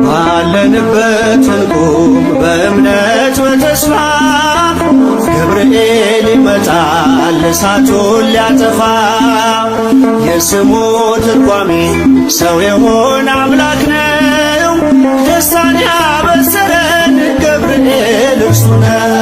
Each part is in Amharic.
ባለንበት እንቁም በእምነት በተስፋ ገብርኤል ይመጣል እሳቱን ሊያጠፋ። የስሙ ትርጓሜ ሰው የሆነ አምላክ ነው። ደስታን ያበሰረን ገብርኤል እርሱ ነው።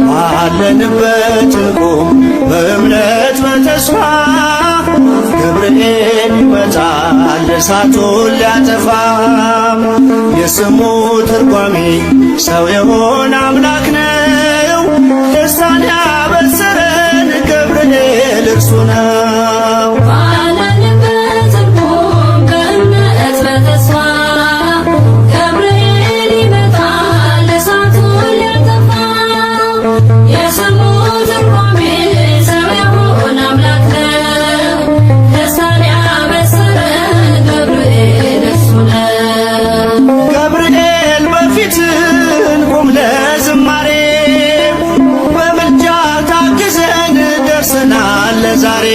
ባለንበት እንቁም በእምነት በተስፋ ገብርኤል ይመጣል እሳቱን ሊያጠፋ። የስሙ ትርጓሜ ሰው የሆነ አምላክ ነው። ደስታን ያበሰረን ገብርኤል እርሱ ነው። ዛሬ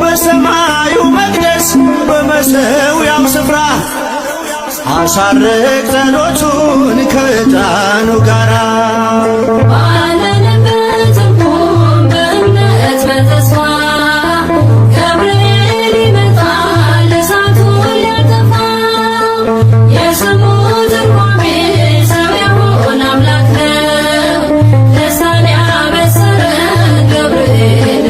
በሰማዩ መቅደስ በመሠዊያው ስፍራ አሳርግ ጸሎቱን ከዕጣኑ ጋራ። ባለንበት እንቁም በእምነት በተስፋ ገብርኤል ይመጣል እሳቱን ሊያጠፋ። የስሙ ትርጓሜ ሰው የሆነ አምላክ ነው። ደስታን ያበሰረን ገብርኤል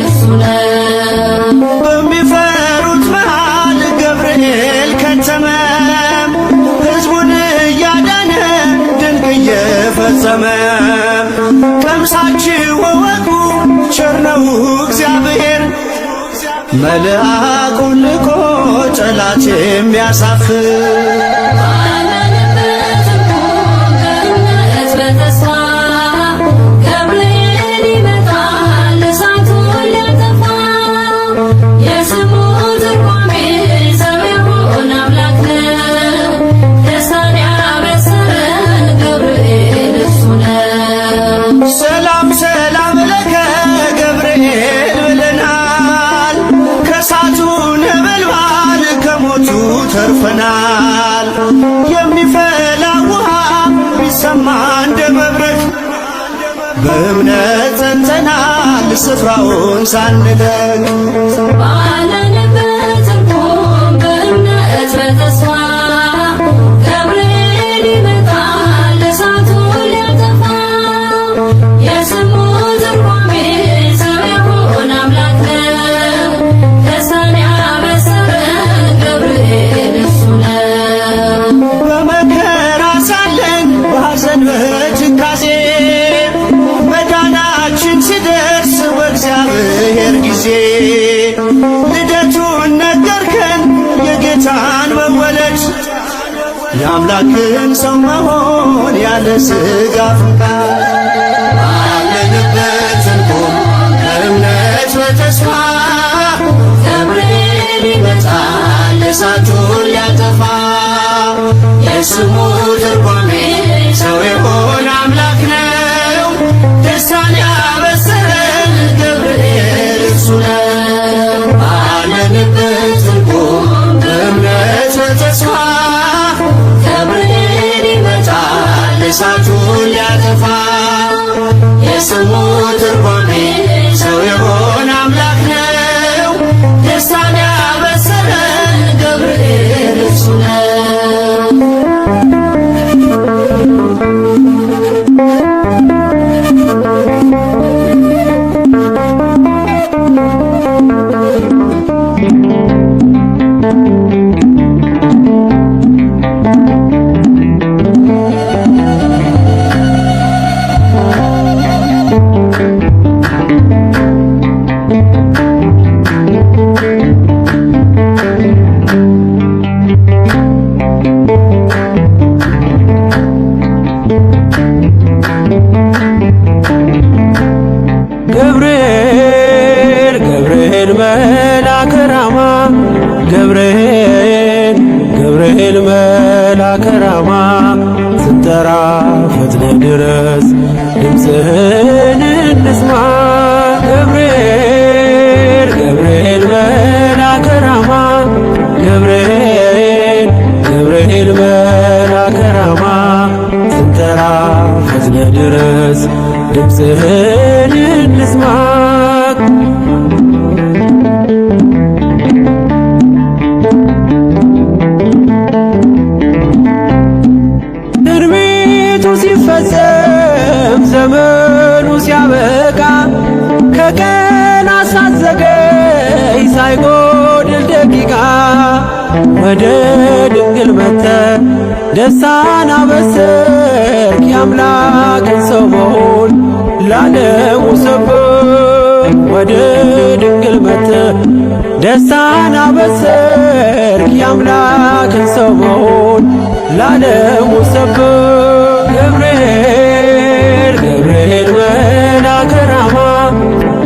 በሚፈሩት መሃል ገብርኤል ከተመ። ሕዝቡን እያዳነ ድንቅ እየፈጸመ። ቀምሳችሁ እወቁ ቸር ነው እግዚአብሔር፣ መልአኩን ልኮ ጠላት የሚያሳፍር። ሰላም ሰላም ለከ ገብርኤል ብለናል። ከእሳቱ ነበልባል ከሞቱ ተርፈናል። የሚፈላ ውሃ ቢሰማ እንደ መብረቅ በእምነት ጸንተናል ስፍራውን ሳንለቅ። ባለንበት እንቁም በእምነት በተስፋ ገብርኤል ይመጣል እሳቱን ሊያጠፋ። የስሙ ትርጓሜ ሰው የሆነ አምላክ ነው። ደስታን ያበሰረን ገብርኤል እርሱ ነው። በመከራ ሳለን በሐዘን በትካዜ መዳናችን ሲደርስ በእግዚአብሔር ጊዜ ልደቱን ነገርከን የጌታን መወለድ፣ የአምላክን ሰው መሆን ያለ ሥጋ ፈቃድ። ባለንበት እንቁም በእምነት በተስፋ ገብርኤል ይመጣል እሳቱን ሊያጠፋ። የስሙ ትርጓሜ ሰው የሆነ አምላክ ነው። ደስታን ያበሰረን ገብርኤል እርሱ ነው። ባለንበት እንቁም በእምነት በተስፋ ገብርኤል ይመጣል እሳቱን ሊያጠፋ። የስሙ ትርጓሜ ሰው የሆነ አምላክ ነው። ደስታን ያበሰረን ገብርኤል እርሱ ነው። ገብርኤል ገብርኤል ራማ ገብርኤል ገብርኤል መልአከ ራማ ስንጠራ ፈጥነ ድረስ ድምፅህን እንስማ ገብርኤል ገብርኤል መልአከ ራማ ገብርኤል ገብርኤል መልአከ ራማ ስንጠራ ፈጥነ ድረስ ድምፅህን እንስማ ሲፈጸም ዘመኑ ሲያበቃ ከቀናት ሳትዘገይ ሳይጎድል ደቂቃ ወደ ድንግል መጥተህ ደስታን አበሰርክ የአምላክን ሰው መሆን ለዓለሙ ሰበክ ወደ ድንግል መጥተህ ደስታን አበሰርክ የአምላክን ሰው መሆን ለዓለሙ ሰበክ ገብርኤል ገብርኤል መልአከ ራማ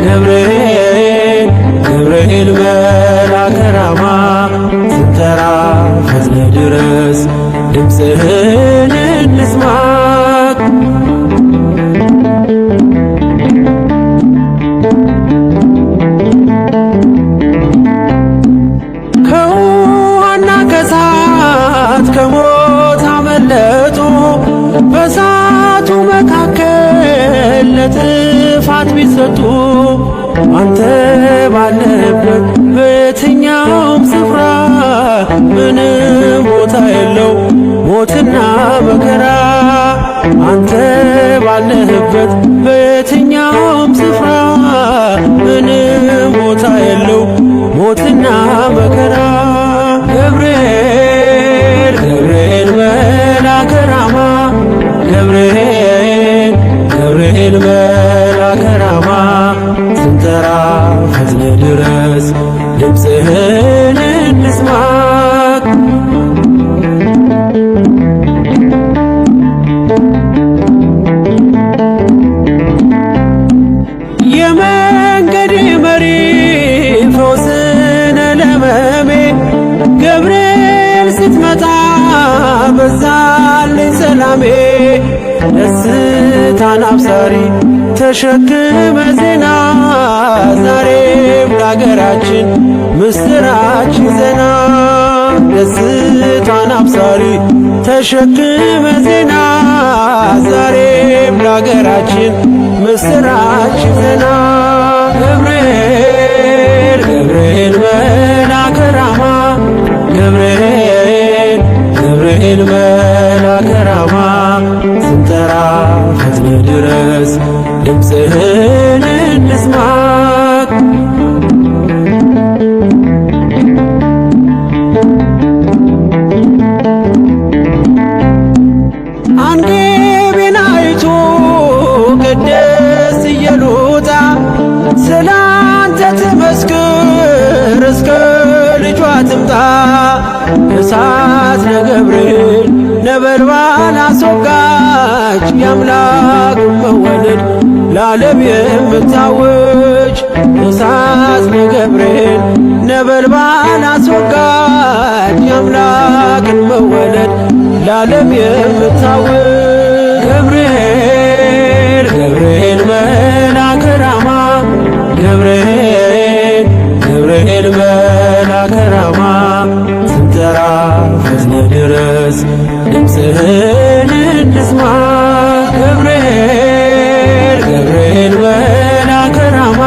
ገብርኤል ገብርኤል መልአከ ራማ ስንጠራ ፈጥነ ድረስ ድምፅህን እንስማ ከውሃና ከእሳት ከሞት አመለጡ በእሳቱ መካከል ለጥፋት ቢሰጡ አንተ ባለህበት በየትኛውም ስፍራ ምንም ቦታ የለው ሞትና መከራ አንተ ባለህበት በየትኛውም ስፍራ ምንም ቦታ የለው ሞትና መከራ ገብርኤል ገብርኤል መልአከ ራማ ገብርኤል ገብርኤል መልአከ ራማ ስንጠራ ፈጥነ ድረስ ድምፅህን እንስማ የመንገዴ መሪ ፈውስነ ለሕመሜ ገብርኤል ስትመጣ በዛልኝ ሰላሜ ደስታን አብሳሪ ተሸክመ ዜና ዛሬም ለአገራችን ምስራች ዜና ደስታን አብሳሪ ተሸክመ ዜና ዛሬም ለአገራችን ምስራች ዜና ገብርኤል ገብርኤል መልአከ ራማ ገብርኤል ገብርኤል መልአከ ራማ ስንጠራ ፈጥነ ድረስ ድምፅህን እንስማ አንገቤን አይቶ ቅድስት ኢየሉጣ ስላንተ ትመስክር እስከ ልጇ ትምጣ እሳት ለገብርኤል ነበልባል አስወጋች የአምላክን መወለድ ለዓለም የምታውጅ እሳት ለገብርኤል ነበልባል አስወጋች የአምላክን መወለድ ለዓለም የምታውጅ ገብርኤል ገብርኤል መልአከ ራማ ገብርኤል ገብርኤል መልአከ ራማ ስንጠራ ፈጥነ ድረስ ድምፅህን እንስማ ገብርኤል ገብርኤል መልአከ ራማ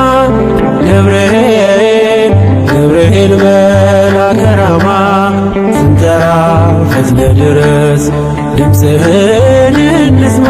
ገብርኤል ገብርኤል መልአከ ራማ ስንጠራ ፈጥነ ድረስ ድምፅህን እንስማ